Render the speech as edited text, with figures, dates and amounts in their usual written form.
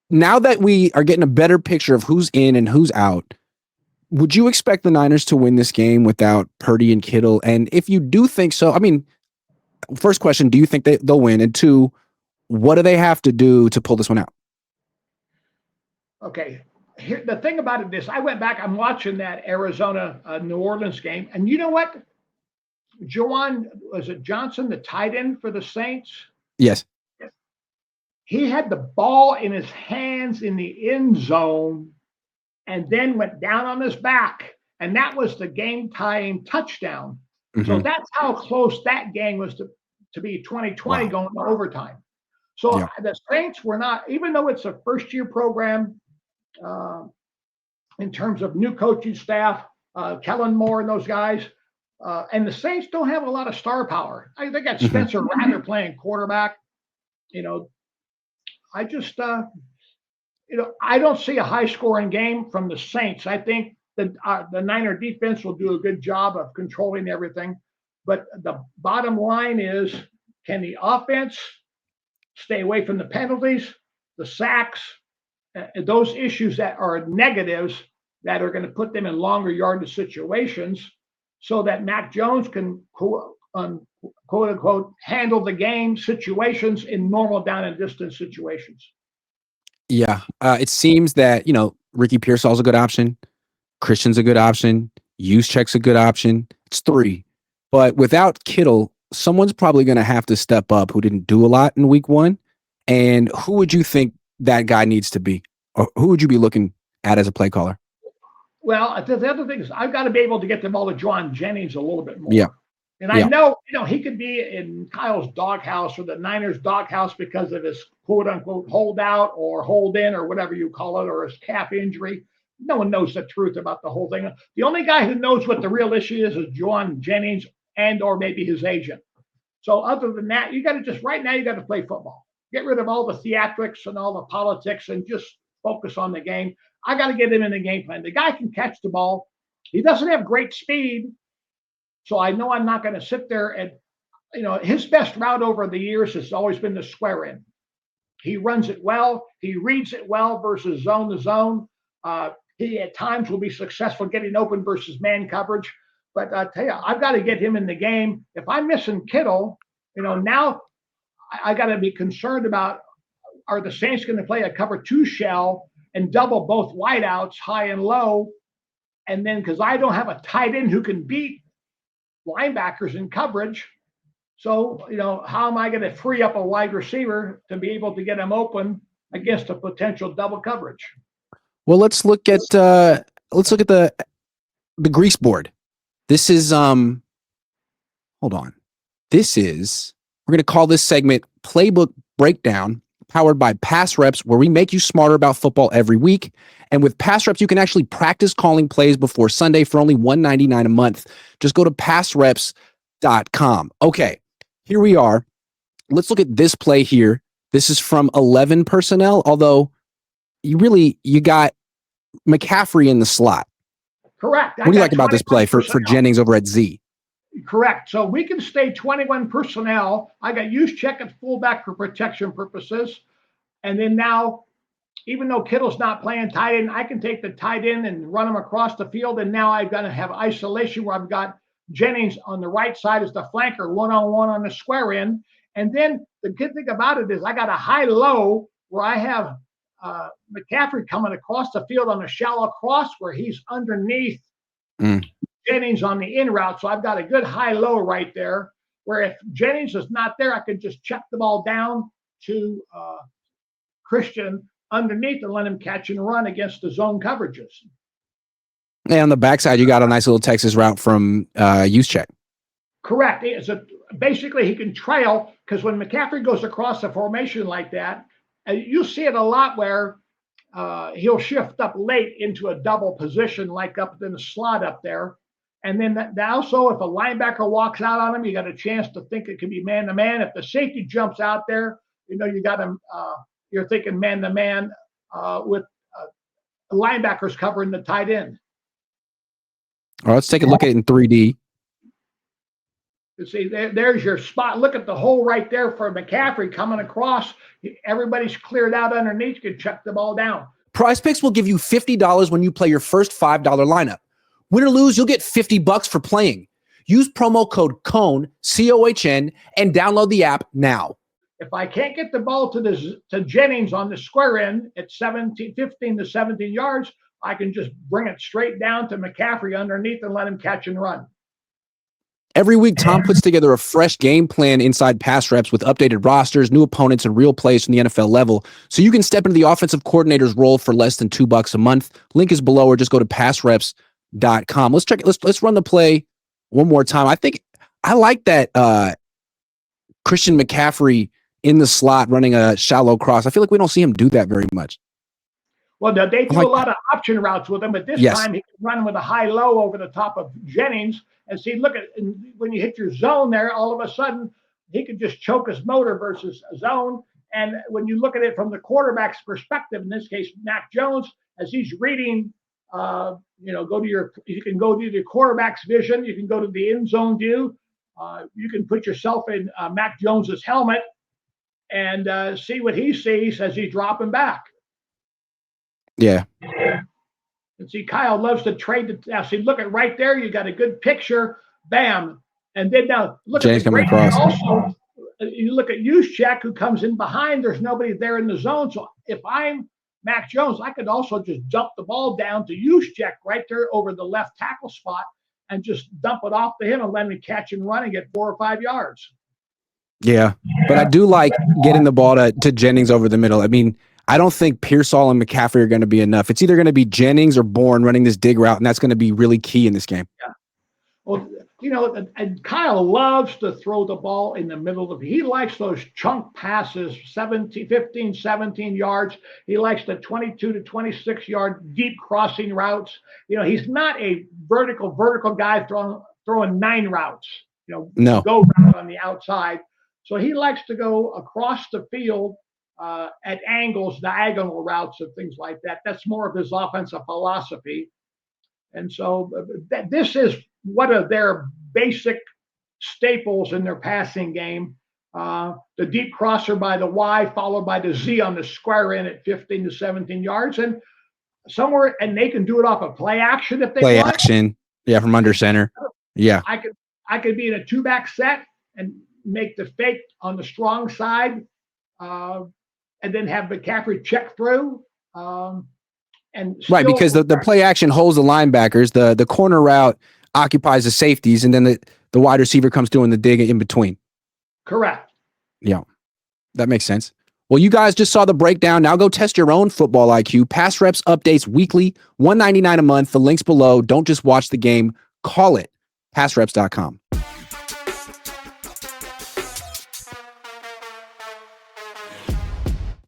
now that we are getting a better picture of who's in and who's out, would you expect the Niners to win this game without Purdy and Kittle? And if you do think so, I mean, first question, do you think they'll win? And two, what do they have to do to pull this one out? Okay. Here, the thing about it is, I went back. I'm watching that Arizona New Orleans game, and you know what? Was it Johnson, the tight end for the Saints? Yes. He had the ball in his hands in the end zone, and then went down on his back, and that was the game-tying touchdown. Mm-hmm. So that's how close that game was to be 2020 going to overtime. So the Saints were not, even though it's a first-year program, in terms of new coaching staff, Kellen Moore and those guys, and the Saints don't have a lot of star power. They got Spencer Rattler playing quarterback. I just, I don't see a high-scoring game from the Saints. I think the Niner defense will do a good job of controlling everything. But the bottom line is, can the offense stay away from the penalties, the sacks, those issues that are negatives that are going to put them in longer yardage situations, so that Mac Jones can quote unquote handle the game situations in normal down and distance situations. Yeah, it seems that Ricky Pearsall's a good option, Christian's a good option, Juszczyk's a good option. It's three, but without Kittle, someone's probably going to have to step up who didn't do a lot in week one. And who would you think that guy needs to be, or who would you be looking at as a play caller? Well, the other thing is I've got to be able to get the ball to Juwan Jennings a little bit more. Yeah. And I know, he could be in Kyle's doghouse or the Niners' doghouse because of his quote unquote holdout or hold in or whatever you call it, or his calf injury. No one knows the truth about the whole thing. The only guy who knows what the real issue is Juwan Jennings and or maybe his agent. So other than that, you got to just right now, you got to play football. Get rid of all the theatrics and all the politics and just focus on the game. I got to get him in the game plan. The guy can catch the ball. He doesn't have great speed. So I know I'm not going to sit there and, his best route over the years has always been the square in. He runs it well. He reads it well versus zone to zone. He at times will be successful getting open versus man coverage. But I tell you, I've got to get him in the game. If I'm missing Kittle, now I got to be concerned about, are the Saints going to play a cover 2 shell and double both wideouts high and low? And then because I don't have a tight end who can beat linebackers in coverage. So, how am I going to free up a wide receiver to be able to get him open against a potential double coverage? Well, let's look at the grease board. This is hold on. We're going to call this segment Playbook Breakdown, powered by Pass Reps, where we make you smarter about football every week. And with Pass Reps, you can actually practice calling plays before Sunday for only $1.99 a month. Just go to passreps.com. Okay, here we are. Let's look at this play here. This is from 11 personnel, although you got McCaffrey in the slot. Correct. What do you like about this play for Jennings over at Z? Correct. So we can stay 21 personnel. I got Juszczyk at fullback for protection purposes. And then now, even though Kittle's not playing tight end, I can take the tight end and run him across the field. And now I've got to have isolation where I've got Jennings on the right side as the flanker, one-on-one on the square end. And then the good thing about it is I got a high-low where I have McCaffrey coming across the field on a shallow cross where he's underneath Jennings on the in route. So I've got a good high-low right there, where if Jennings is not there, I can just check the ball down to Christian underneath and let him catch and run against the zone coverages. And on the backside, you got a nice little Texas route from Juszczyk. Correct. Basically, he can trail, because when McCaffrey goes across the formation like that, you see it a lot where he'll shift up late into a double position, like up in the slot up there. And then also, if a linebacker walks out on him, you got a chance to think it could be man-to-man. If the safety jumps out there, you got him. You're thinking man-to-man with linebackers covering the tight end. All right, let's take a look at it in 3D. See, there's your spot. Look at the hole right there for McCaffrey coming across. Everybody's cleared out underneath. You can check the ball down. Prize Picks will give you $50 when you play your first $5 lineup. Win or lose, you'll get $50 for playing. Use promo code Cohn, COHN, and download the app now. If I can't get the ball to Jennings on the square end at 15 to 17 yards, I can just bring it straight down to McCaffrey underneath and let him catch and run. Every week, Tom puts together a fresh game plan inside Pass Reps with updated rosters, new opponents, and real plays from the NFL level, so you can step into the offensive coordinator's role for less than $2 a month. Link is below, or just go to passreps.com. Let's check. Let's run the play one more time. I think I like that Christian McCaffrey in the slot running a shallow cross. I feel like we don't see him do that very much. Well, they do a lot of option routes with him, but this time he can run with a high-low over the top of Jennings. And see, look at when you hit your zone there, all of a sudden he could just choke his motor versus a zone. And when you look at it from the quarterback's perspective, in this case, Mac Jones, as he's reading, you can go to the quarterback's vision, you can go to the end zone view, you can put yourself in Mac Jones's helmet and see what he sees as he's dropping back. Yeah. And see, Kyle loves to trade. Now, see, look at right there. You got a good picture. Bam. And then now look James at the coming across. Also, you look at Juszczyk, who comes in behind. There's nobody there in the zone. So if I'm Mac Jones, I could also just dump the ball down to Juszczyk right there over the left tackle spot and just dump it off to him and let him catch and run and get 4 or 5 yards. Yeah. But I do like getting the ball to Jennings over the middle. I mean, I don't think Pearsall and McCaffrey are going to be enough. It's either going to be Jennings or Bourne running this dig route, and that's going to be really key in this game. Yeah. Well, and Kyle loves to throw the ball in the middle of. He likes those chunk passes, 15, 17 yards. He likes the 22 to 26 yard deep crossing routes. He's not a vertical guy throwing 9 routes. No. Go route on the outside. So he likes to go across the field. At angles, diagonal routes, and things like that. That's more of his offensive philosophy. And so this is one of their basic staples in their passing game. The deep crosser by the Y, followed by the Z on the square end at 15 to 17 yards. And they can do it off of play action if they want. Play action. Yeah, from under center. Yeah. I could be in a 2-back set and make the fake on the strong side. And then have McCaffrey check through. Because the play action holds the linebackers, the corner route occupies the safeties, and then the wide receiver comes doing the dig in between. Correct. Yeah, that makes sense. Well, you guys just saw the breakdown. Now go test your own football IQ. Pass Reps updates weekly, $1.99 a month. The link's below. Don't just watch the game. Call it. Passreps.com.